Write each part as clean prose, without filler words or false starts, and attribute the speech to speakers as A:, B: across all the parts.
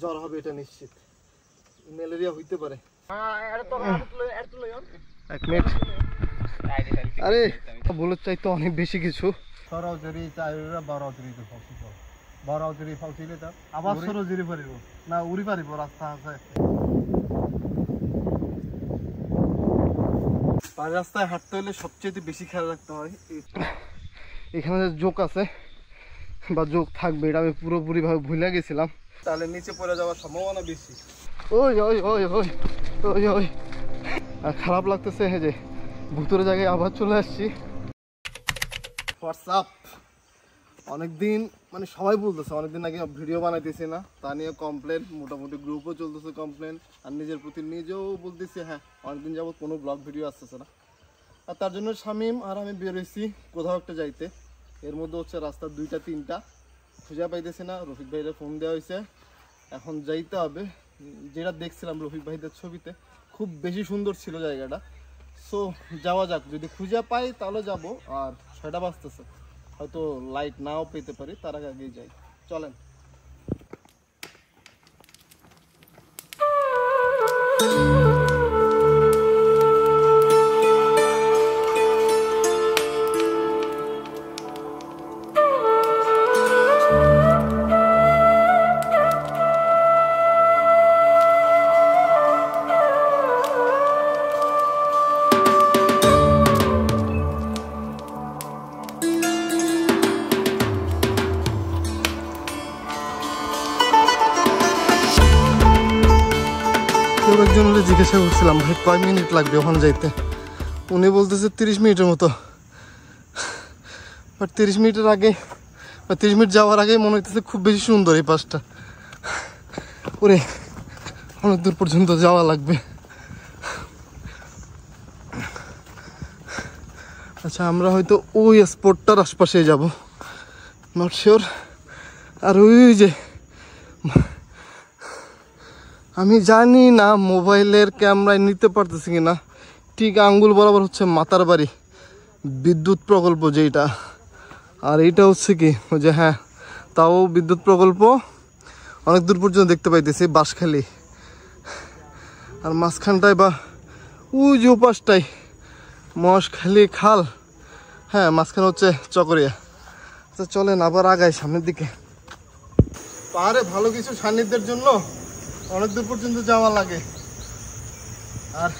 A: জ্বর হবে এটা নিশ্চিত, ম্যালেরিয়া হইতে পারে। এক মিনিট, আরে বুলেট চাই তো অনেক বেশি কিছু। সরাসরি চাইরা 12 তো ফসল 12 ফসিলে তা আবার সরাসরি পারিব না উড়ি পারিব, রাস্তা আছে। পার রাস্তায় হাঁটতে হলে সবচেয়ে বেশি খেয়াল রাখতে হয় এখানে যে জোক আছে বা জোক থাকবে এটা আমি পুরোপুরি ভাবে ভুলে গেছিলাম, তাহলে নিচে পড়ে যাওয়ার সম্ভাবনা বেশি। ওই ওই ওই ওই ওই ওই আর খারাপ লাগতেছে যে ভুতুরে জায়গায় আবার চলে আসছি। হোয়াটসঅ্যাপ অনেকদিন মানে সবাই বলতেছে অনেকদিন আগে ভিডিও বানাইতেছি না, তা নিয়ে কমপ্লেন, মোটামুটি গ্রুপও চলতেছে কমপ্লেন, আর নিজের প্রতি নিজেও বলতেছি হ্যাঁ অনেকদিন যাবত কোনো ব্লগ ভিডিও আসতেছে না। আর তার জন্য শামিম আর আমি বেরোইছি কোথাও একটা যাইতে। এর মধ্যে হচ্ছে রাস্তার 2টা 3টা খুঁজে পাইতেছি না, রফিক ভাইয়ের ফোন দেওয়া হয়েছে, এখন যাইতে হবে। যেটা দেখছিলাম রফিক ভাইদের ছবিতে খুব বেশি সুন্দর ছিল জায়গাটা, সো যাওয়া যাক, যদি খুঁজে পাই তাহলে যাব। আর 6টা বাজতেছে, হয়তো লাইট নাও পেতে পারি, তার আগে আগেই যাই, চলেন। একজনের জিজ্ঞাসা করছিলাম ভাই কয় মিনিট লাগবে ওখানে যাইতে, উনি বলতেছে 30 মিনিটের মতো। বাট 30 মিনিটের আগে বা 30 মিনিট যাওয়ার আগে মনে হইতেছে খুব বেশি সুন্দর এই পাশটা। ওরে অনেক দূর পর্যন্ত যাওয়া লাগবে। আচ্ছা আমরা হয়তো ওই স্পটটার আশপাশে যাব, নট শিওর। আর ওই যে আমি জানি না মোবাইলের ক্যামেরায় নিতে পারতেছি কিনা, ঠিক আঙ্গুল বরাবর হচ্ছে মাতার বাড়ি বিদ্যুৎ প্রকল্প যেটা, আর এইটা হচ্ছে কি ওই যে হ্যাঁ তাও বিদ্যুৎ প্রকল্প অনেক দূর পর্যন্ত দেখতে পাইতেছি, বাঁশখালী। আর মাঝখানটায় বা ওই যে উপাসটাই মহেশখালী খাল, হ্যাঁ মাঝখানে হচ্ছে চকরিয়া। আচ্ছা চলেন আবার আগাই সামনের দিকে। পাহাড়ে ভালো কিছু সান্নিধ্যের জন্য অনেক দূর পর্যন্ত যাওয়া লাগে। আর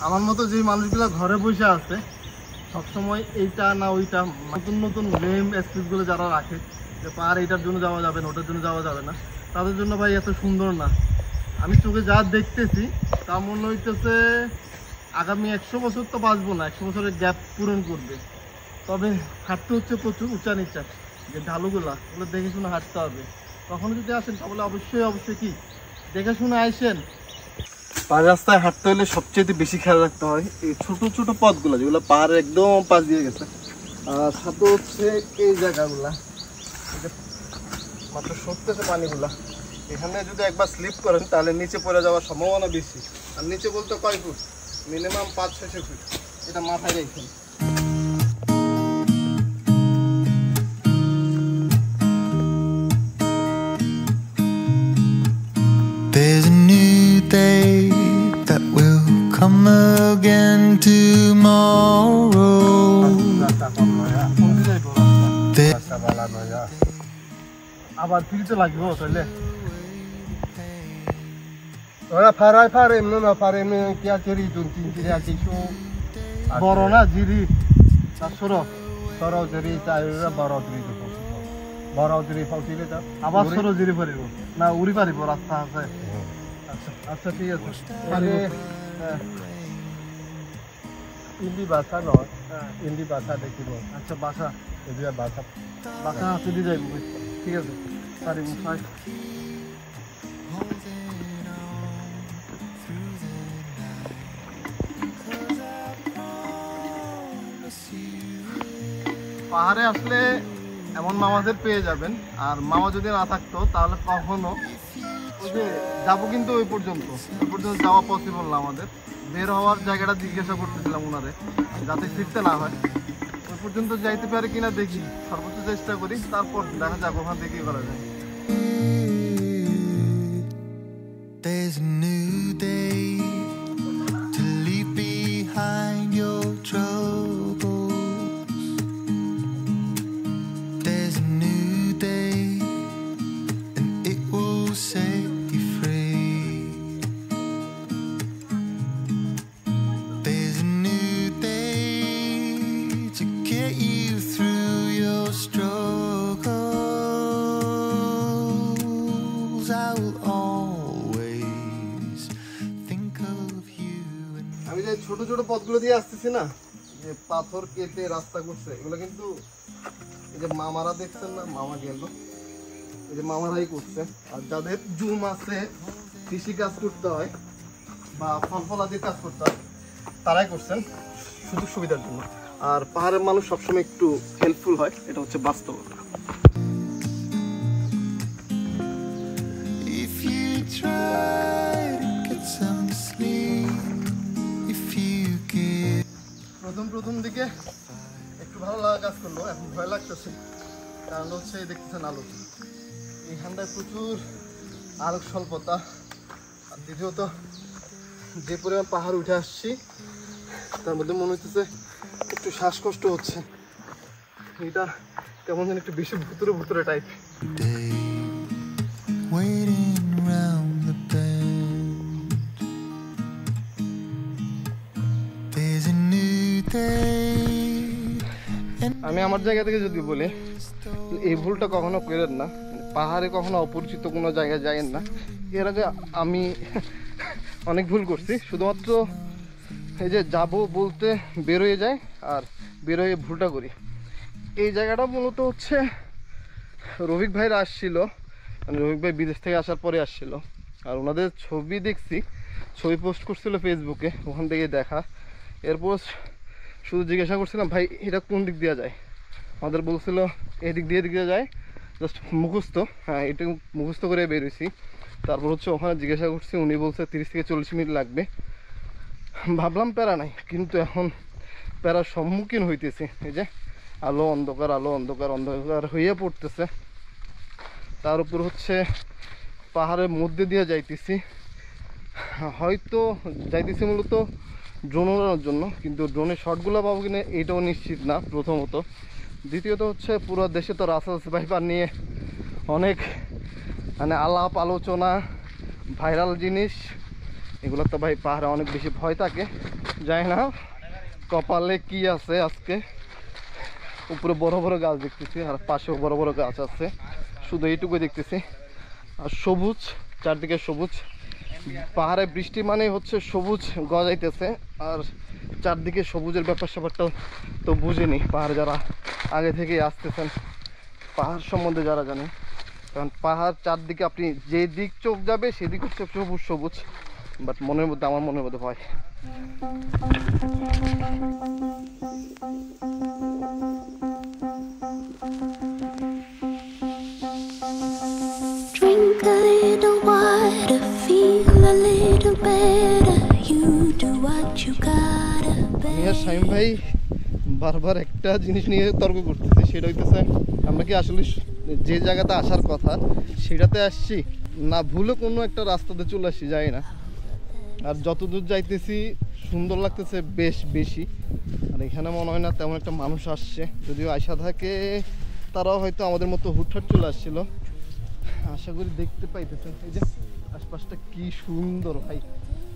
A: আমার মতো যে মানুষগুলো ঘরে বসে আছে সবসময় এইটা না ওইটা নতুন নতুন নেম এক্সকিউজগুলো যারা রাখে যে পাহাড় এইটার জন্য যাওয়া যাবে না ওটার জন্য যাওয়া যাবে না, তাদের জন্য ভাই এত সুন্দর না। আমি চোখে যা দেখতেছি তা মনে হইতেছে আগামী 100 বছর তো বাঁচবো না, 100 বছরের গ্যাপ পূরণ করবে। তবে হাঁটতে হচ্ছে প্রচুর উঁচা নিচা, যে ঢালুগুলা ওগুলো দেখে শুনে হাঁটতে হবে। কখনো যদি আসেন তাহলে অবশ্যই অবশ্যই কি দেখে শুনে আসেন। পাহাড় রাস্তায় হাঁটতে হলে সবচেয়ে বেশি খেয়াল রাখতে হয় এই ছোট ছোট পথগুলো যেগুলো পাহাড়ের একদম পাশ দিয়ে গেছে, আর সাথে হচ্ছে এই জায়গাগুলা মাত্র সরতেছে পানিগুলা, এখানে যদি একবার স্লিপ করেন তাহলে নিচে পড়ে যাওয়ার সম্ভাবনা বেশি। আর নিচে বলতে কয় ফুট, মিনিমাম 5-6 ফুট, এটা মাথায় রেখেন।
B: There's a new day that will come again tomorrow.
A: আবার ফিরতে লাগবে তাহলে ওরা ফারাই ফারে এমনি না ফারে এমনি কি আছে রি দুন তিন তিন আছে শো বড় না জিরি সরো সরো জিরি চাইরা 12 জিরি ফাউটিলে তা আবার সরো জিরি পারিব না উড়ি পারিব, রাস্তা আছে। আচ্ছা আচ্ছা ঠিক আছে। আরে ইন্দি ভাষা নয়, ইন্দি ভাষা দেখিব। আচ্ছা ভাষা এদিকে ভাষা ভাষা আছে দিয়ে যাইব, ঠিক আছে পারিব। পাহাড়ে আসলে এমন মামাদের পেয়ে যাবেন, আর মামা যদি না থাকতো তাহলে কখনো ওই যে যাবো, কিন্তু ওই পর্যন্ত যাওয়া পসিবল না আমাদের। বের হওয়ার জায়গাটা জিজ্ঞাসা করতেছিলাম ওনারে যাতে ফিরতে না হয়, ওই পর্যন্ত যাইতে পারে কিনা দেখি, সর্বোচ্চ চেষ্টা করি, তারপর দেখা যাক ওখান থেকে কি করা যায়।
B: set you free. There's a new day to get you through your struggles. I will always think of you.
A: আমি যে ছোট ছোট পথগুলো দিয়ে আসতেছি না, যে পাথর কেটে রাস্তা করছে, এগুলো কিন্তু এই যে মামারা দেখছেন না, মামা গেল, এই যে মামারাই করছে। আর যাদের জুম আছে, কৃষি কাজ করতে হয় বা ফল ফলাদির কাজ করতে হয়, তারাই করছেন সুযোগ সুবিধার জন্য। আর পাহাড়ের মানুষ সবসময় একটু হেল্পফুল হয়, এটা হচ্ছে বাস্তবতা।
B: If you try to get some sleep, if you give.
A: প্রথম দিকে একটু ভালো লাগা কাজ করলো, এখন ভয় লাগতেছে। কারণ হচ্ছে দেখতেছেন আলো, এইখানটায় প্রচুর আলোক স্বল্পতা। আর দ্বিতীয়ত যে পরিমাণ পাহাড় উঠে আসছি, তার মধ্যে মনে হচ্ছে একটু শ্বাসকষ্ট হচ্ছে। এটা কেমন যেন একটু বেশি ভুতুরে type.
B: Waiting round the bend, there's a new day.
A: আমি আমার জায়গা থেকে যদি বলি, এই ভুলটা কখনো করেন না, পাহাড়ে কখনো অপরিচিত কোনো জায়গায় যায়েন না। এর আগে আমি অনেক ভুল করছি, শুধুমাত্র এই যে যাবো বলতে বেরোয় যায় আর বেরোয় ভুলটা করি। এই জায়গাটা মূলত হচ্ছে রফিক ভাইরা আসছিল, মানে রফিক ভাই বিদেশ থেকে আসার পরে আসছিল। আর ওনাদের ছবি দেখছি, ছবি পোস্ট করছিল ফেসবুকে, ওখান থেকে দেখা। এরপর শুধু জিজ্ঞাসা করছিলাম, ভাই এটা কোন দিক দিয়ে যায়? আমাদের বলছিল এদিক দিয়ে যায়, জাস্ট মুখস্থ। হ্যাঁ, এটা মুখস্থ করে বেরোইছি। তারপর হচ্ছে ওখানে জিজ্ঞাসা করছি, উনি বলছে 30 থেকে 40 মিনিট লাগবে। ভাবলাম প্যারা নাই, কিন্তু এখন প্যারার সম্মুখীন হইতেছি। এই যে আলো অন্ধকার হয়ে পড়তেছে। তার উপর হচ্ছে পাহাড়ের মধ্যে দিয়ে যাইতেছি, হয়তো যাইতেছি মূলত ড্রোন ওড়ানোর জন্য, কিন্তু ড্রোনের শটগুলো পাবো কিনা এটাও নিশ্চিত না, প্রথমত। দ্বিতীয়ত হচ্ছে পুরো দেশে তো রাসেল ভাইপার নিয়ে অনেক মানে আলাপ আলোচনা, ভাইরাল জিনিস, এগুলো তো ভাই পাহাড়ে অনেক বেশি ভয় থাকে। যাই না কপালে কি আছে আজকে। উপরে বড় বড় গাছ দেখতেছি, আর পাশেও বড় বড় গাছ আছে, শুধু এইটুকুই দেখতেছি। আর সবুজ, চারদিকে সবুজ। পাহাড়ে বৃষ্টি মানে হচ্ছে সবুজ গজাইতেছে, আর চারদিকে সবুজের ব্যাপারটা তো বুঝিনি পাহাড়ে যারা আগে থেকেই আসতেছেন, পাহাড় সম্বন্ধে যারা জানেন। কারণ পাহাড় চারদিকে আপনি যে দিক চোখ যাবে সেদিক হচ্ছে সবুজ। বাট আমার মনের মধ্যে ভয়।
C: Drink a little water, feel a little better. You do what you gotta.
A: Shamim ভাই বারবার একটা জিনিস নিয়ে তর্ক করতেছে, সেটা হইতেছে আমরা কি আসলে যে জায়গাতে আসার কথা সেটাতে আসছি, না ভুলে কোনো একটা রাস্তাতে চলে আসছি, যাই না। আর যতদূর যাইতেছি সুন্দর লাগতেছে বেশ বেশি। আর এখানে মনে হয় না তেমন একটা মানুষ আসছে, যদিও আশা থাকে তারাও হয়তো আমাদের মতো হুটহাট চলে আসছিল। আশা করি দেখতে পাইতেছেন এই যে আশপাশটা কি সুন্দর ভাই,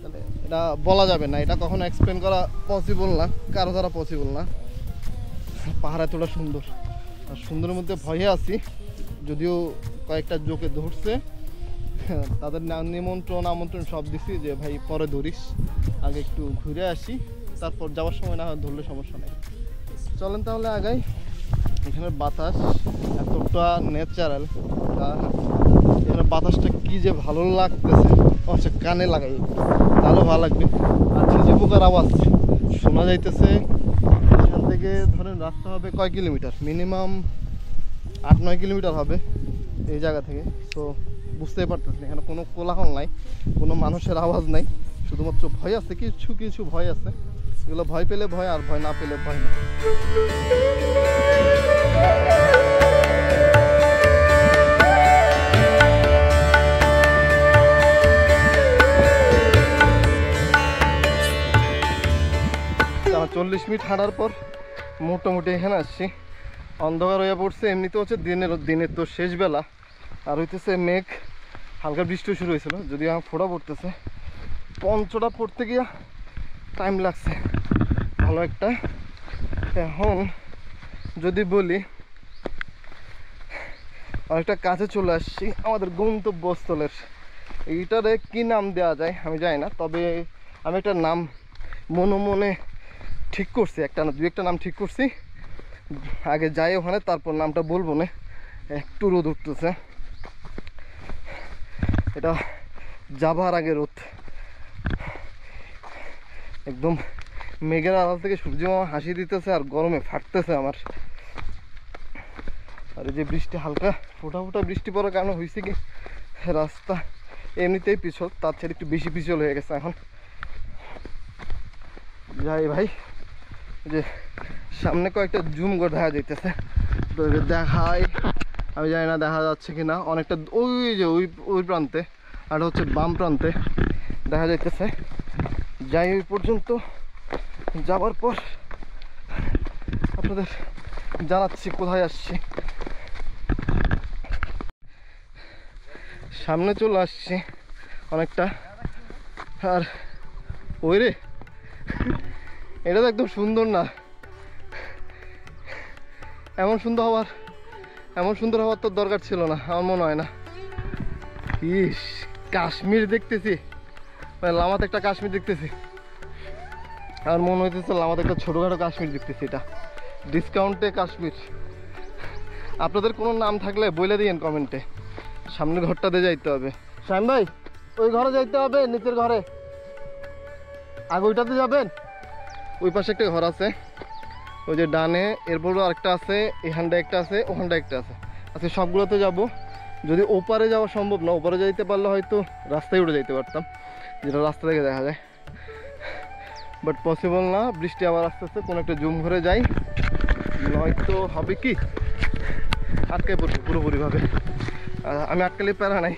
A: তাহলে এটা বলা যাবে না, এটা কখনো এক্সপ্লেন করা পসিবল না, কারো দ্বারা পসিবল না। পাহাড় এতটা সুন্দর, আর সুন্দরের মধ্যে ভয়ে আছি, যদিও কয়েকটা জোকে ধরছে, তাদের আমন্ত্রণ সব দিছি যে ভাই পরে ধরিস, আগে একটু ঘুরে আসি, তারপর যাওয়ার সময় না হয় ধরলে সমস্যা নেই। চলেন তাহলে আগাই। এখানের বাতাস এতটা ন্যাচারাল, এখানে বাতাসটা কি যে ভালো লাগতেছে। আচ্ছা, কানে লাগাই তাহলে ভালো লাগবে। আর ঝিঝি পোকার আওয়াজ শোনা যাইতেছে। এখান থেকে ধরেন রাস্তা হবে কয় কিলোমিটার, মিনিমাম 8-9 কিলোমিটার হবে এই জায়গা থেকে। তো বুঝতেই পারতেছেন এখানে কোনো কোলাহল নাই, কোনো মানুষের আওয়াজ নাই, শুধুমাত্র ভয় আছে, কিছু ভয় আছে। এগুলো ভয় পেলে ভয়, আর ভয় না পেলে ভয় না। আমার 40 মিনিট হাঁটার পর মোটামুটি এখানে আসছি। অন্ধকার হয়ে পড়ছে, এমনিতে হচ্ছে দিনের তো শেষ বেলা, আর হইতেছে মেঘ হালকা বৃষ্টিও শুরু হয়েছিল, যদি আমার ফোঁটা পড়তেছে। পঞ্চটা পড়তে গিয়া টাইম লাগছে ভালো একটা। এখন যদি বলি অনেকটা কাছে চলে আসছি আমাদের গন্তব্যস্থলের। এইটারে কি নাম দেওয়া যায় আমি জানি না, তবে আমি একটা নাম মনে ঠিক করছি, একটা না 2-1টা নাম ঠিক করছি। আগে যাই ওখানে, তারপর নামটা বলবো না। একটু রোদ উঠতেছে, এটা যাবার আগে রোদ। একদম মেঘের আড়াল থেকে সূর্য মামা হাসি দিতেছে আর গরমে ফাটতেছে আমার। আর এই যে বৃষ্টি, হালকা ফোঁটা ফোঁটা বৃষ্টি পড়ার কারণে হয়েছে কি রাস্তা এমনিতেই পিছল, তার ছেড়ে একটু বেশি পিছল হয়ে গেছে। এখন যাই ভাই, যে সামনে কয়েকটা জুম করে দেখা যাইতেছে, তো দেখাই। আমি জানি না দেখা যাচ্ছে কি না, অনেকটা ওই যে ওই প্রান্তে আর হচ্ছে বাম প্রান্তে দেখা যাইতেছে। যাই ওই পর্যন্ত, যাবার পর আপনাদের জানাচ্ছি কোথায় আসছি। সামনে চলে আসছি অনেকটা। আর ওই রে, এটা তো একদম সুন্দর না। এমন সুন্দর হওয়ার তো দরকার ছিল না, আমার মনে হয় না। ইস, কাশ্মীর দেখতেছি, লামাতে একটা কাশ্মীর দেখতেছি। আর মনে হইতেছে লামাতে একটা ছোটোখাটো কাশ্মীর দেখতেছি। এটা ডিসকাউন্টে কাশ্মীর। আপনাদের কোনো নাম থাকলে বলে দিয়েন কমেন্টে। সামনের ঘরটাতে যাইতে হবে। শাইম ভাই, ওই ঘরে যাইতে হবে, নিচের ঘরে। আগে ওইটাতে যাবেন, ওই পাশে একটা ঘর আছে, ওই যে ডানে, এরপরও আরেকটা আছে, এখানটা একটা আছে, ওখানটা একটা আছে। আচ্ছা, সবগুলোতে যাব। যদি ওপারে যাওয়া সম্ভব না, ওপারে যাইতে পারলে হয়তো রাস্তায় উঠে যাইতে পারতাম, যেটা রাস্তা থেকে দেখা যায়, বাট পসিবল না। বৃষ্টি আবার আস্তে আস্তে কোনো একটা জুম ঘরে যাই, নয়তো হবে কি আটকে পড়বো পুরোপুরিভাবে। আমি আটকালে প্যারা নাই,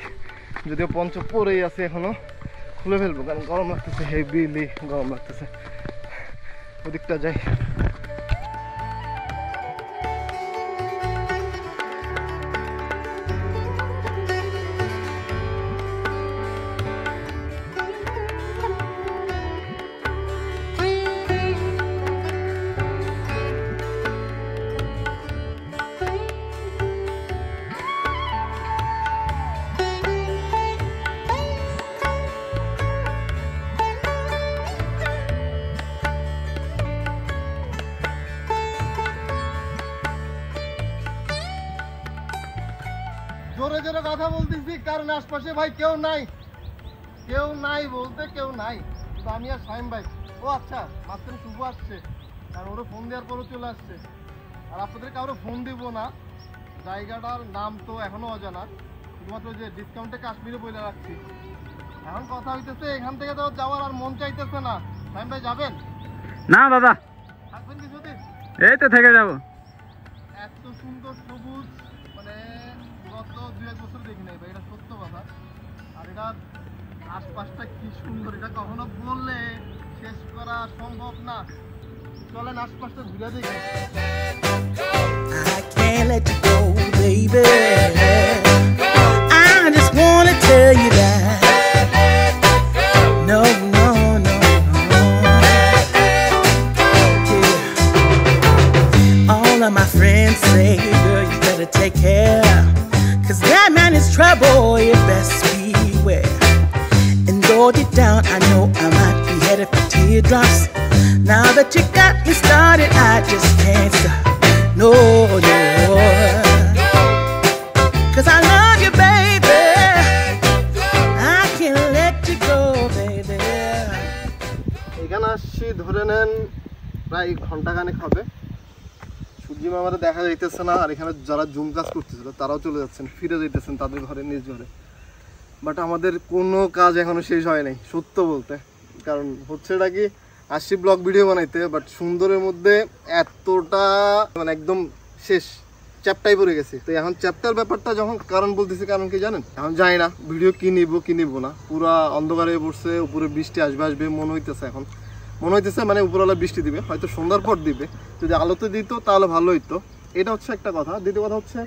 A: যদিও পঞ্চ পরেই আছে, এখনো খুলে ফেলবো, কারণ গরম লাগতেছে, হেভিলি গরম লাগতেছে। ওদিকটা যাই। জোরে জোরে কথা বলতেছি কারণ আশপাশে ভাই কেউ নাই বলতে কেউ নাই। তো আমি আর শাইম ভাই। ও আচ্ছা, মাঝখানে শুভ আসছে, কারণ ওরা ফোন দেওয়ার পরও চলে আসছে। আর আপনাদের কারো ফোন দিব না, জায়গাটার নাম তো এখনো অজানা, শুধুমাত্র যে ডিসকাউন্টে কাশ্মীরে বলে রাখছি। এখন কথা হইতেছে এখান থেকে তো যাওয়ার আর মন চাইতেছে না। শাইম ভাই যাবেন?
D: না দাদা,
A: থাকবেন কিছুদিন?
D: এই তো থেকে যাবো।
A: এত সুন্দর সবুজ মানে গত 2-1 বছর দেখি নাই ভাই, এটা সত্য কথা। আর এটা আশপাশটা কি সুন্দর, এটা কখনো বললে শেষ করা সম্ভব না। চলেন আশপাশটা ঘুরে দেখি।
E: I can't let you go, baby. I just wanna tell you that. No, no, no, no. Yeah. All of my friends say, girl, you better take care. 'Cause that man is trouble, you best beware. And though deep down, I know I might be headed for teardrops. Now that you got me started, I just can't stop. No, no. 'Cause I love you, baby. I can't let you go, baby.
A: এখানে আসছি ধরে নেন প্রায় ঘন্টাখানেক হবে। সূর্য মামারে দেখা যাইতেছে না, আর এখানে যারা জুম কাজ করতেছিল তারাও চলে যাচ্ছেন, ফিরে যাইতেছেন তাদের ঘরে, নিজ ঘরে। বাট আমাদের কোনো কাজ এখনো শেষ হয় নাই সত্য বলতে। কারণ হচ্ছে এটা কি, আসছি ব্লগ ভিডিও বানাইতে, বাট সুন্দরের মধ্যে এতটা মানে একদম শেষ চ্যাপ্টাই পড়ে গেছে। তো এখন চ্যাপ্টার ব্যাপারটা যখন কারণ বলতেছি, কারণ কি জানেন, এখন জানি না ভিডিও কি নিব না, পুরা অন্ধকার হয়ে পড়ছে, উপরে বৃষ্টি আসবে মনে হইতেছে। এখন মনে হইতেছে মানে উপরওয়ালা বৃষ্টি দিবে, হয়তো সন্ধ্যার পর দিবে। যদি আলোতে দিত তাহলে ভালো হইতো, এটা হচ্ছে একটা কথা। দ্বিতীয় কথা হচ্ছে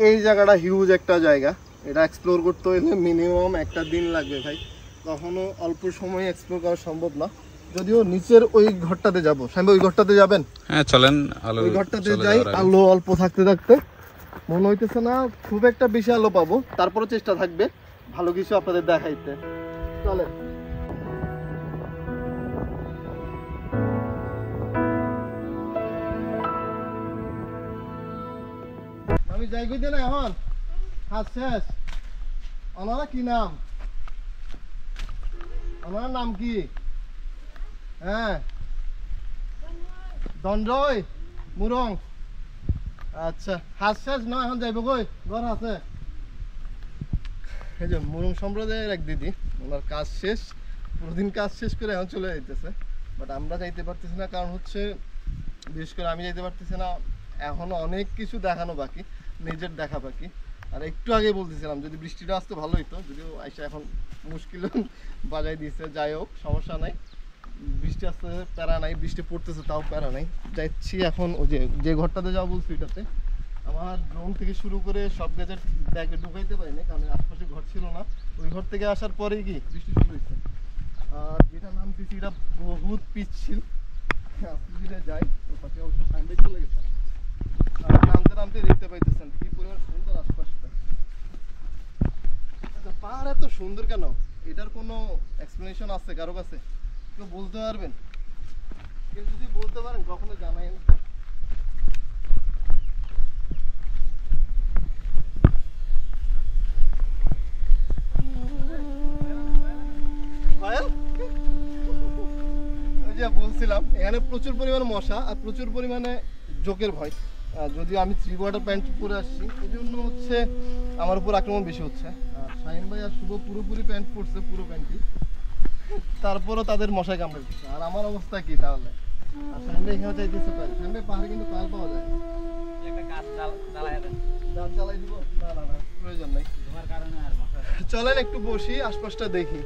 A: এই জায়গাটা হিউজ একটা জায়গা, এটা এক্সপ্লোর করতে হলে মিনিমাম একটা দিন লাগবে ভাই, কখনো অল্প সময়ে এক্সপ্লোর করা সম্ভব না। যদিও নিচের ওই ঘরটাতে যাবো, সামনে ওই ঘরটাতে যাবেন?
D: হ্যাঁ চলেন,
A: ওই ঘরটাতে যাই। আলো অল্প থাকতে থাকতে মনে হইতেছে না খুব একটা বেশি আলো পাবো, তারপরে চেষ্টা থাকবে ভালো কিছু আপনাদের দেখাইতে। চলেন। আমি যাই কইতে না এখন হাত শেষ। ওনারা কি নাম? ওনার নাম কি? হ্যাঁ দণ্ডই মুরং। আচ্ছা হাত শেষ না, এখন যাইব কই? ঘর আছে এই যে মুরং সম্প্রদায়ের এক দিদি, ওনার কাজ শেষ, পুরোদিন কাজ শেষ করে এখন চলে যাইতেছে। বাট আমরা যাইতে পারতেছি না, কারণ হচ্ছে বিশেষ করে আমি যাইতে পারতেছি না, এখনো অনেক কিছু দেখানো বাকি, নিজের দেখা বাকি। আর একটু আগে বলতেছিলাম যদি বৃষ্টিটা আসতে ভালো হইতো, যদিও আইসা এখন মুশকিল বাজাই দিয়েছে। যাই হোক সমস্যা নাই, বৃষ্টি আসতে প্যারা নাই, বৃষ্টি পড়তেছে তাও প্যারা নাই। যাচ্ছি এখন ওই যে ঘরটাতে যাওয়া বলছি ওইটাতে। আমার ড্রোন থেকে শুরু করে সব গ্যাজেট ব্যাগে ঢুকাইতে পারিনি, কারণ আশপাশে ঘর ছিল না। ওই ঘর থেকে আসার পরেই কি বৃষ্টি শুরু হয়েছে। আর যেটা নামতেছি এটা বহুত পিচ্ছিল, আস্তে যাই। ওর পাশে অবশ্য সাইনবোর্ড চলে গেছে। আর নামতে নামতে দেখতে পাইতেছেন কি পরিমাণ সুন্দর আশপাশটা। আচ্ছা পাহাড় এত সুন্দর কেন, এটার কোনো এক্সপ্লেনেশন আছে কারো কাছে? কেউ বলতে পারবেন? কেউ যদি বলতে পারেন কখনো জানাই। বলছিলাম এখানে প্রচুর পরিমাণে মশা আর প্রচুর পরিমাণে জোকের ভয়। যদিও আমি 3 কোয়ার্টার প্যান্ট পরে আসছি, এই জন্য হচ্ছে আমার উপর আক্রমণ বেশি হচ্ছে। আর শাহিন ভাই আর শুভ পুরোপুরি প্যান্ট পরছে, পুরো প্যান্টই, তারপরও তাদের মশায় কামড়ে দিচ্ছে। আর আমার অবস্থা কি তাহলে? আর শাহিন ভাই এখানে চাইতেছে পাই, শাহিন ভাই পাহাড়ে কিন্তু পাল পাওয়া যায়, গাছ জ্বালাই দিব? না না না প্রয়োজন নাই। চলেন একটু বসি, আশপাশটা দেখি।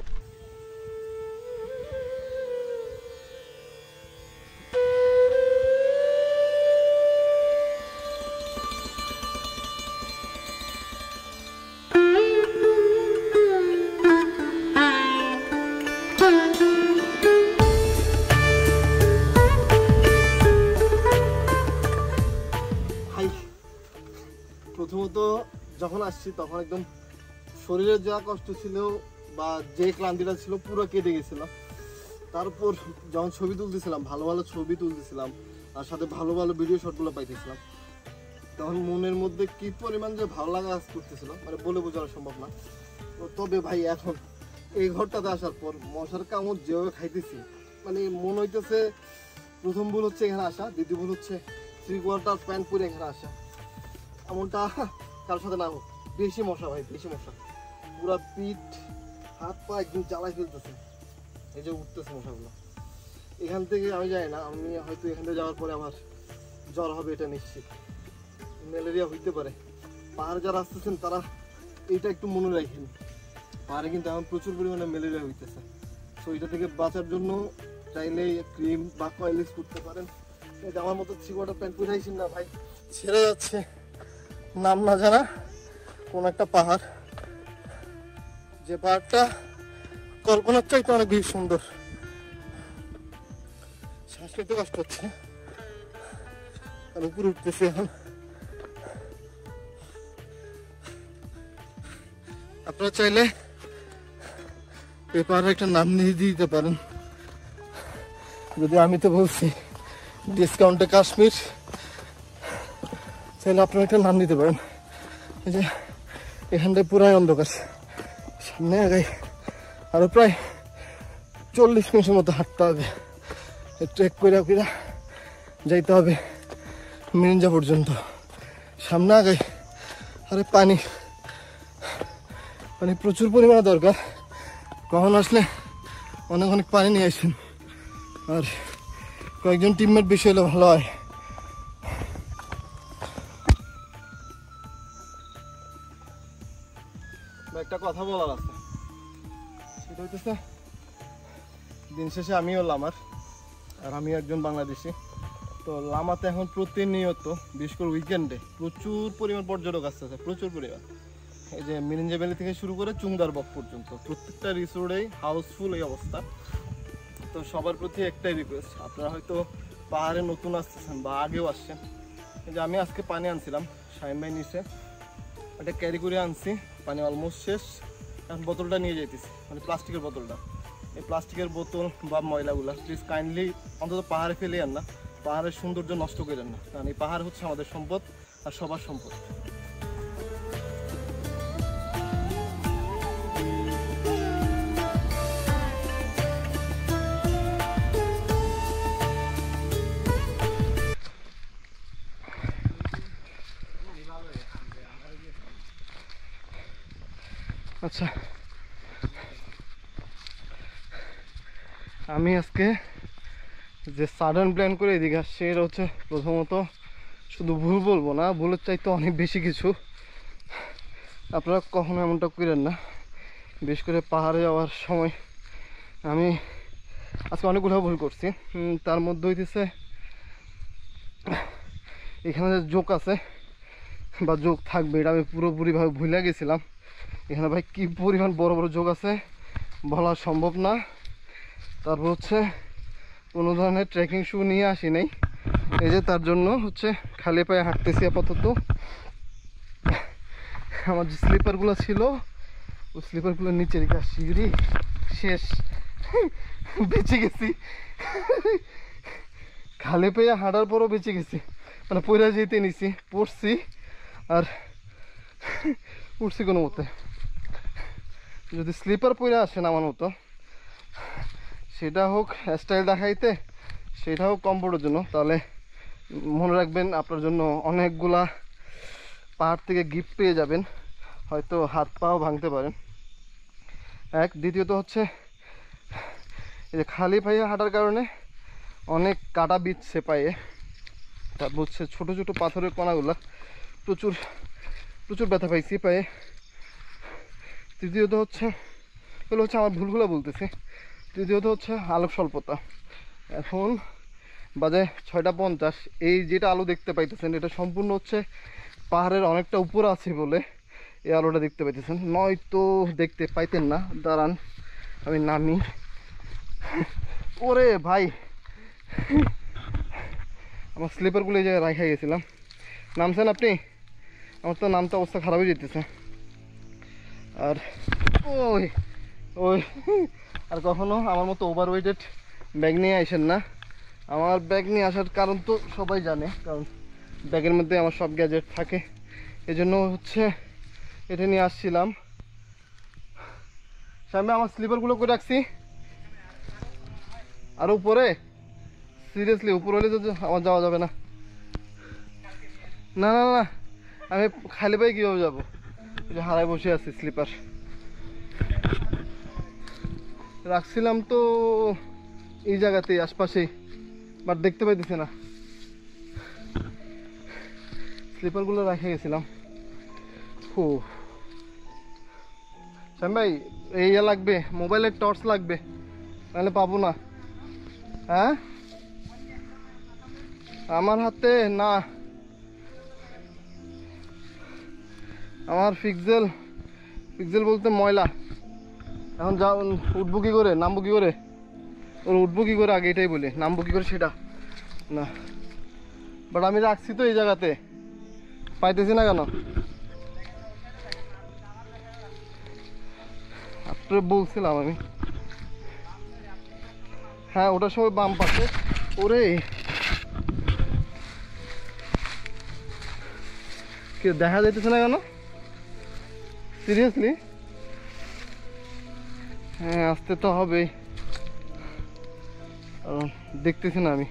A: প্রথমত যখন আসছি তখন একদম শরীরের যা কষ্ট ছিল বা যে ক্লান্তিটা ছিল পুরো কেটে গেছিল। তারপর যখন ছবি তুলতেছিলাম, ভালো ভালো ছবি তুলতেছিলাম, তার সাথে ভালো ভালো ভিডিও শটগুলো পাইতেছিলাম, তখন মনের মধ্যে কি পরিমাণ যে ভালো লাগা কাজ করতেছিল মানে বলে বোঝানো সম্ভব না। তবে ভাই এখন এই ঘরটাতে আসার পর মশার কামড় যেভাবে খাইতেছি, মানে মনে হইতেছে প্রথম ভুল হচ্ছে এখানে আসা, দ্বিতীয় ভুল হচ্ছে 3 কোয়ার্টার প্যান্ট পরে এখানে আসা। এমনটা কারোর সাথে না হোক। বেশি মশা ভাই, বেশি মশা, পুরা পিঠ হাত পা একদম জ্বালাই ফেলতেছে। এই যে উঠতেছে মশাগুলো এখান থেকে। আমি জানি না, আমি হয়তো এখান থেকে যাওয়ার পরে আমার জ্বর হবে, এটা নিশ্চিত। ম্যালেরিয়া হইতে পারে। পাহাড়ে যারা আসতেছেন তারা এইটা একটু মনে রাখেন, পাহাড়ে কিন্তু এখন প্রচুর পরিমাণে ম্যালেরিয়া হইতেছে। তো এটা থেকে বাঁচার জন্য চাইলে ক্রিম বা কয়েল ইউজ করতে পারেন। এটা আমার মতো 3 কোয়ার্টার প্যান্ট পরে আইসেন না ভাই, ছেড়ে যাচ্ছে। নাম না জানা কোন একটা পাহাড়, যে পাহাড়টা কল্পনার চাইতে অনেক বেশি সুন্দর। শ্বাস নিতে কষ্ট হচ্ছে, আর উপরে উঠতেছে এখন। আপনারা চাইলে এই পাহাড়ের একটা নাম নিয়ে দিতে পারেন, যদি আমি তো বলছি ডিসকাউন্টে কাশ্মীর, চাইলে আপনারা একটা নাম দিতে পারেন। এই যে এখানটায় পুরাই অন্ধকার, সামনে আগাই আরো প্রায় 40 মিনিটের মতো হাঁটতে হবে, ট্রেক করে যাইতে হবে মিরিঞ্জা পর্যন্ত। সামনে আগাই আরে পানি পানি প্রচুর পরিমাণে দরকার। কখন আসলে অনেক অনেক পানি নিয়ে আসেন, আর কয়েকজন টিমমেট বেশি হলে ভালো হয়। একটা কথা বলার আছে, সেটা হইতেছে দিন শেষে আমিও লামার, আর আমিও একজন বাংলাদেশি। তো লামাতে এখন প্রতিনিয়ত বিশেষ করে উইকেন্ডে প্রচুর পরিমাণ পর্যটক আসতেছে, প্রচুর পরিমাণ। এই যে মিরিঞ্জা ভ্যালি থেকে শুরু করে চুংদারবক পর্যন্ত প্রত্যেকটা রিসোর্টেই হাউসফুল এই অবস্থা। তো সবার প্রতি একটাই রিকোয়েস্ট, আপনারা হয়তো পাহাড়ে নতুন আসতেছেন বা আগেও আসছেন, যে আমি আজকে পানি আনছিলাম শাহিম ভাই নিচে, এটা ক্যারি করে আনছি, পানি অলমোস্ট শেষ। এখন বোতলটা নিয়ে যাইতেছি, মানে প্লাস্টিকের বোতলটা। এই প্লাস্টিকের বোতল বা ময়লাগুলো প্লিজ কাইন্ডলি অন্তত পাহাড়ে ফেলে আন না, পাহাড়ের সৌন্দর্য নষ্ট করেন না, কারণ এই পাহাড় হচ্ছে আমাদের সম্পদ আর সবার সম্পদ। আচ্ছা, আমি আজকে যে সাডেন প্ল্যান করে এদিকে আসছি, এটা হচ্ছে প্রথমত শুধু ভুল বলবো না, ভুলের চাইতে অনেক বেশি কিছু। আপনারা কখনো এমনটা করেন না, বিশেষ করে পাহাড়ে যাওয়ার সময়। আমি আজকে অনেকগুলো ভুল করছি, তার মধ্যে হইতেছে এখানে যে জোক আছে বা জোক থাকবে এটা আমি পুরোপুরিভাবে ভুলে গেছিলাম। এখানে ভাই কি পরিমাণ বড় বড় জোক আছে বলা সম্ভব না। তারপর হচ্ছে কোনো ধরনের ট্রেকিং শু নিয়ে আসি নাই, এই যে তার জন্য হচ্ছে খালি পায়ে হাঁটতেছি আপাতত। আমার যে স্লিপারগুলো ছিল ওই স্লিপারগুলো নিচে রেখে আসছি, শেষ বেঁচে গেছি। খালি পায়ে হাঁটার পরও বেঁচে গেছি, মানে পয়রা যেতে নিছি, পড়ছি আর উঠছি কোনো মতে। যদি স্লিপার পরে আসেন আমার মতো, সেটা হোক স্টাইল দেখাইতে, সেটা হোক কমফোর্টের জন্য, তাহলে মনে রাখবেন আপনার জন্য অনেকগুলা পাহাড় থেকে গিফট পেয়ে যাবেন, হয়তো হাত পাও ভাঙতে পারেন। এক, দ্বিতীয়ত হচ্ছে এই যে খালি পায়ে হাঁটার কারণে অনেক কাটা বিচ্ছে পায়ে, তারপর হচ্ছে ছোটো ছোটো পাথরের কণাগুলা প্রচুর প্রচুর ব্যথা পাইছি পায়ে। তৃতীয়ত হচ্ছে এগুলো হচ্ছে আমার ভুলগুলো বলতেছি। তৃতীয়ত হচ্ছে আলোক স্বল্পতা। এখন বাজে 6:50, এই যেটা আলো দেখতে পাইতেছেন এটা সম্পূর্ণ হচ্ছে পাহাড়ের অনেকটা উপরে আছে বলে এই আলোটা দেখতে পাইতেছেন, নয়তো দেখতে পাইতেন না। দাঁড়ান আমি নামি। ওরে ভাই, আমার স্লিপারগুলো এই জায়গায় রাখা গেছিলাম। নামছেন আপনি? আমার তো নামতে অবস্থা খারাপ হয়ে যেতেছে। আর ওই ওই আর কখনো আমার মতো ওভারওয়েটেড ব্যাগ নিয়ে আসেন না। আমার ব্যাগ নিয়ে আসার কারণ তো সবাই জানে, কারণ ব্যাগের মধ্যে আমার সব গ্যাজেট থাকে, এজন্য হচ্ছে এটা নিয়ে আসছিলাম। সামনে আমার স্লিপারগুলো করে রাখছি আর উপরে, সিরিয়াসলি উপরে হলে তো আমার যাওয়া যাবে না। না না না, আমি খালি পায়ে কীভাবে যাবো? যে হারায় বসে আছি, স্লিপার রাখছিলাম তো এই জায়গাতেই আশপাশেই, বাট দেখতে পাইতেছি না। স্লিপারগুলো রেখে গেছিলাম। ও শ্যাম ভাই, এই লাগবে, মোবাইলের টর্চ লাগবে, নাহলে পাবো না। হ্যাঁ আমার হাতে না, আমার পিক্সেল বলতে ময়লা। এখন যা উঠবো কী করে, নামবো কী করে? ওর উঠবো কী করে আগে এটাই বলি, নামবো কী করে সেটা না। বাট আমি রাখছি তো এই জায়গাতে, পাইতেছি না কেন? আপনার বলছিলাম আমি, হ্যাঁ ওটার সময় বাম পাশে। ওরে কি দেখা যাইতেছে না কেন? সিরিয়াসলি? হ্যাঁ আসতে তো হবেই, দেখতেছি না আমি।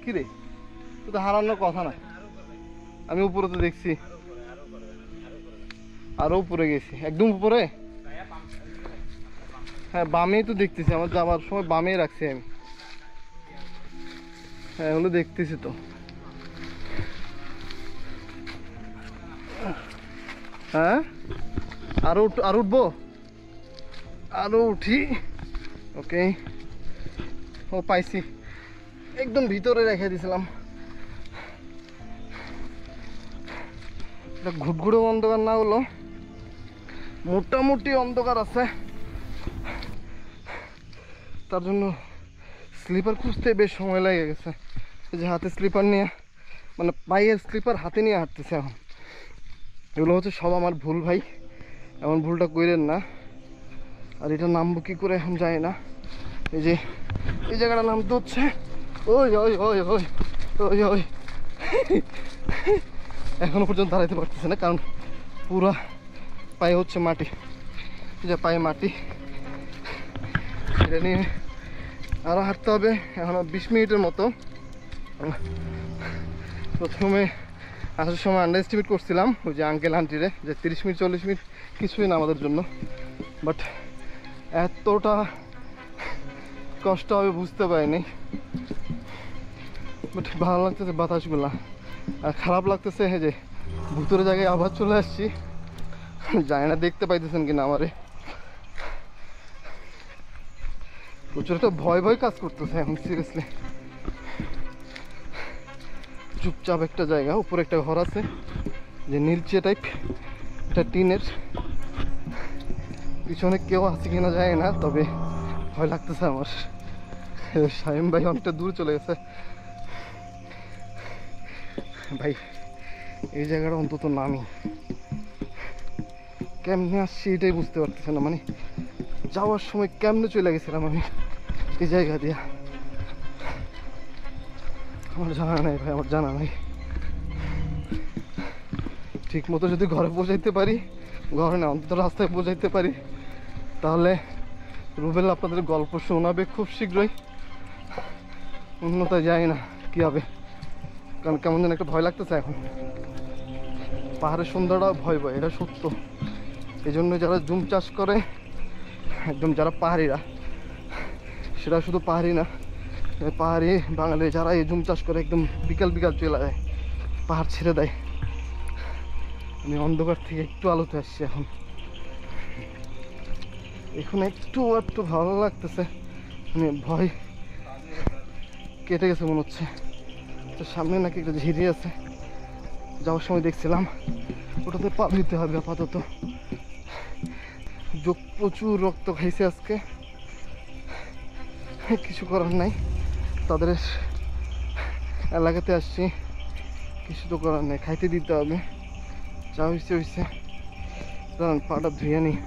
A: কিরে তো হারানোর কথা না, আমি উপরে তো দেখছি, আরো উপরে গেছি, একদম উপরে। হ্যাঁ বামেই তো দেখতেছি, আমার যাওয়ার সময় বামেই রাখছি আমি। হ্যাঁ এগুলো দেখতেছি তো। হ্যাঁ আরো উঠবো, আরো উঠি। ওকে, ও পাইছি, একদম ভিতরে রেখে দিয়েছিলাম, এটা ঘুটঘুটে অন্ধকার না হলো মোটামুটি অন্ধকার আছে, তার জন্য স্লিপার খুঁজতে বেশ সময় লেগে গেছে। এই যে হাতে স্লিপার নিয়ে, মানে পায়ের স্লিপার হাতে নিয়ে হাঁটতেছে এখন। এগুলো হচ্ছে সব আমার ভুল ভাই, এমন ভুলটা করেন না। আর এটা নামবো কী করে এখন যায় না। এই যে এই জায়গাটা নামতে হচ্ছে, ওই ওই ওই ওই ওই ওই এখনো পর্যন্ত দাঁড়াইতে পারতেছে না, কারণ পুরা পায়ে হচ্ছে মাটি, যে পায়ে মাটি। এটা নিয়ে আরও হাঁটতে হবে এখনো 20 মিনিটের মতো। প্রথমে আসার সময় আন্ডার এস্টিমেট করছিলাম ওই যে আঙ্কেল আন্টিরে, যে 30 মিনিট 40 মিনিট কিছুই না আমাদের জন্য, বাট এতটা কষ্ট হবে বুঝতে পারিনি। বাট ভালো লাগতেছে বাতাসগুলা, আর খারাপ লাগতেছে যে ভুতুরে জায়গায় আবার চলে আসছি। জানি না দেখতে পাইতেছেন কিনা আমারে, প্রচুর একটা ভয় ভয় কাজ করতেছে এখন সিরিয়াসলি। চুপচাপ একটা জায়গা, উপরে একটা ঘর আছে যে নীলচে টাইপ, একটা টিনের। পিছনে কেউ আছে কিনা যায় না, তবে ভয় লাগতেছে আমার। শাহিম ভাই অনেকটা দূর চলে গেছে। ভাই এই জায়গাটা অন্তত নামি, কেমনে আসছি এটাই বুঝতে পারতেছে না। মানে যাওয়ার সময় কেমনে চলে গেছিলাম আমি এই জায়গা দিয়া, আমার জানা নাই ভাই, আমার জানা নাই। ঠিক মতো যদি ঘরে পৌঁছাইতে পারি, ঘরে না অন্তত রাস্তায় পৌঁছাইতে পারি, তাহলে রুবেল আপনাদের গল্প শোনাবে খুব শীঘ্রই। অন্যথায় যাই না কী হবে, কারণ কেমন যেন একটা ভয় লাগতেছে এখন। পাহাড়ের সৌন্দর্যটা ভয় ভয়, এটা সত্য। এই জন্য যারা জুম চাষ করে, একদম যারা পাহাড়িরা, সেটা শুধু পাহাড়ি না, পাহাড়ি বাঙালি যারা এই জুম চাষ করে একদম বিকাল বিকাল চলে যায়, পাহাড় ছেড়ে দেয়। আমি অন্ধকার থেকে একটু আলোতে আসছি এখন, এখন একটু একটু ভালো লাগতেছে। মানে ভয় কেটে গেছে মনে হচ্ছে। তো সামনে নাকি একটা ঝিরি আছে, যাওয়ার সময় দেখছিলাম, ওটাতে পা দিতে হবে আপাতত। যোগ প্রচুর রক্ত খাইছে আজকে, কিছু করার নাই, তাদের এলাকাতে আসছি, কিছু তো করার নেই, খাইতে দিতে হবে। যা হয়েছে হয়েছে, দাঁড়ান পাটা ধুয়ে নিই।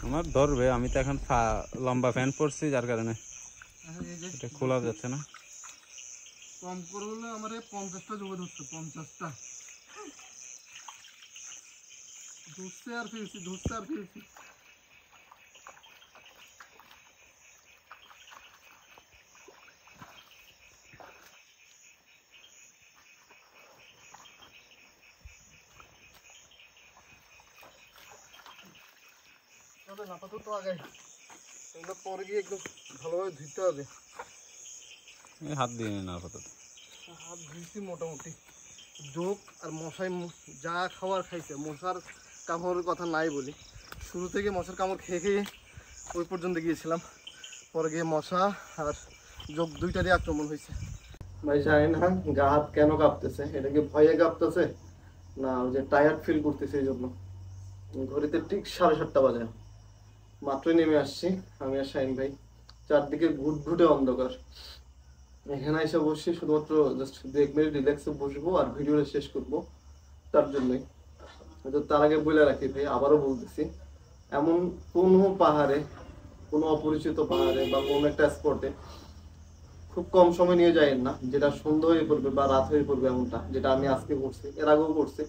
D: আমার ধরবে, আমি তো এখন লম্বা ফ্যান পরছি, যার কারণে এটা খোলা যাচ্ছে না।
A: কম করে হলে আমার 50টা জমে ধরছে, 50টা ধরছে আর ফিরছি, ধরছে আর ফিরছি। আপাতত আগে এগুলো পরে গিয়ে একদম ভালোভাবে ধুতে হবে।
D: হাত দিয়ে না আপাতত,
A: হাত ধুইছি মোটামুটি। যোগ আর মশাই যা খাবার খাইছে, মশার কামড়ের কথা নাই বলি, শুরু থেকে মশার কামড় খেয়ে খেয়ে ওই পর্যন্ত গিয়েছিলাম। পরে গিয়ে মশা আর যোগ দুইটারই আক্রমণ হয়েছে। ভাই জানি না গা হাত কেন কাঁপতেছে, এটা কি ভয়ে কাঁপতেছে না ওই যে টায়ার্ড ফিল করতেছে এই জন্য। ঘড়িতে ঠিক 7:30 বাজে, মাত্রই নেমে আসছি আমি আর শাহিন ভাই। চারদিকে ঘুটঘুটে অন্ধকার, এখানে এসে বসছি শুধুমাত্র জাস্ট 2 মিনিট রিল্যাক্সে বসবো আর ভিডিওটা শেষ করবো, তার জন্যই। হয়তো তার আগে বলে রাখি ভাই, আবারও বলতেছি, এমন কোনো পাহাড়ে, কোনো অপরিচিত পাহাড়ে বা কোনো একটা স্পটে খুব কম সময় নিয়ে যায়েন না, যেটা সন্ধ্যা হয়ে পড়বে বা রাত হয়ে পড়বে এমনটা, যেটা আমি আজকে করছি, এর আগেও করছি।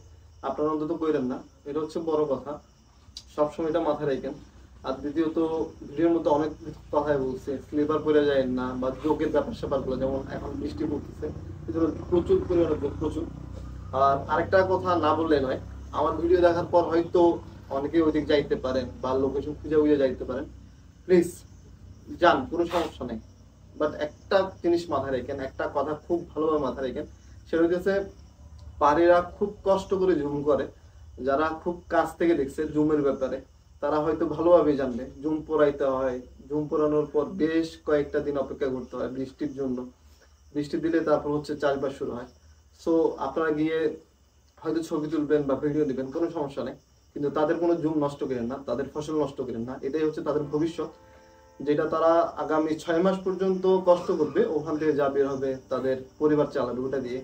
A: আপনারা অন্তত করেন না, এটা হচ্ছে বড় কথা, সবসময় এটা মাথায় রাখেন। আর দ্বিতীয়ত ভিডিওর মধ্যে অনেক কথাই বলছে, স্লিপার পরে যায় না বা যোগের ব্যাপার স্যাপারগুলো, যেমন এখন বৃষ্টি পড়তেছে, প্রচুর পরিমাণে প্রচুর। আর আরেকটা কথা না বললে নয়, আমার ভিডিও দেখার পর হয়তো অনেকেই ওইদিক যাইতে পারেন বা লোকেশন খুঁজে খুঁজে যাইতে পারেন, প্লিজ যান, কোনো সমস্যা নেই। বাট একটা জিনিস মাথায় রাখেন, একটা কথা খুব ভালোভাবে মাথায় রাখেন, সেটা হচ্ছে পাহাড়িরা খুব কষ্ট করে জুম করে। যারা খুব কাছ থেকে দেখছে জুমের ব্যাপারে তারা হয়তো ভালোভাবে জানবে। জুম পরাইতে হয়, জুম পরানোর পর বেশ কয়েকটা দিন অপেক্ষা করতে হয় বৃষ্টির জন্য। বৃষ্টি দিলে তারপর হচ্ছে চাষবাস শুরু হয়। সো আপনারা গিয়ে হয়তো ছবি তুলবেন বা ভিডিও দিবেন, কোনো সমস্যা নেই, কিন্তু তাদের কোনো জুম নষ্ট করেন না, তাদের ফসল নষ্ট করেন না। এটাই হচ্ছে তাদের ভবিষ্যৎ, যেটা তারা আগামী 6 মাস পর্যন্ত কষ্ট করবে, ওখান থেকে যা বের হবে তাদের পরিবার চালাবে ওটা দিয়ে।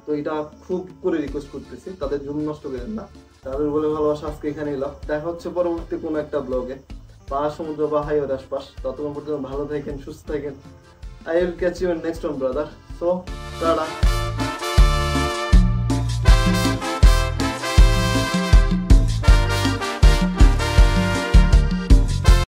A: তো এটা খুব করে রিকোয়েস্ট করতেছি, তাদের জুম নষ্ট করেন না। তাদের বলে ভালোবাসা আজকে এখানে এলাম, দেখা হচ্ছে পরবর্তী কোনো একটা ব্লগে, পাহাড় সমুদ্র বা হাইওয়ের আশপাশ। ততক্ষণ পর্যন্ত ভালো থাকেন, সুস্থ থাকেন। I will catch you in next one, brother. So, tada.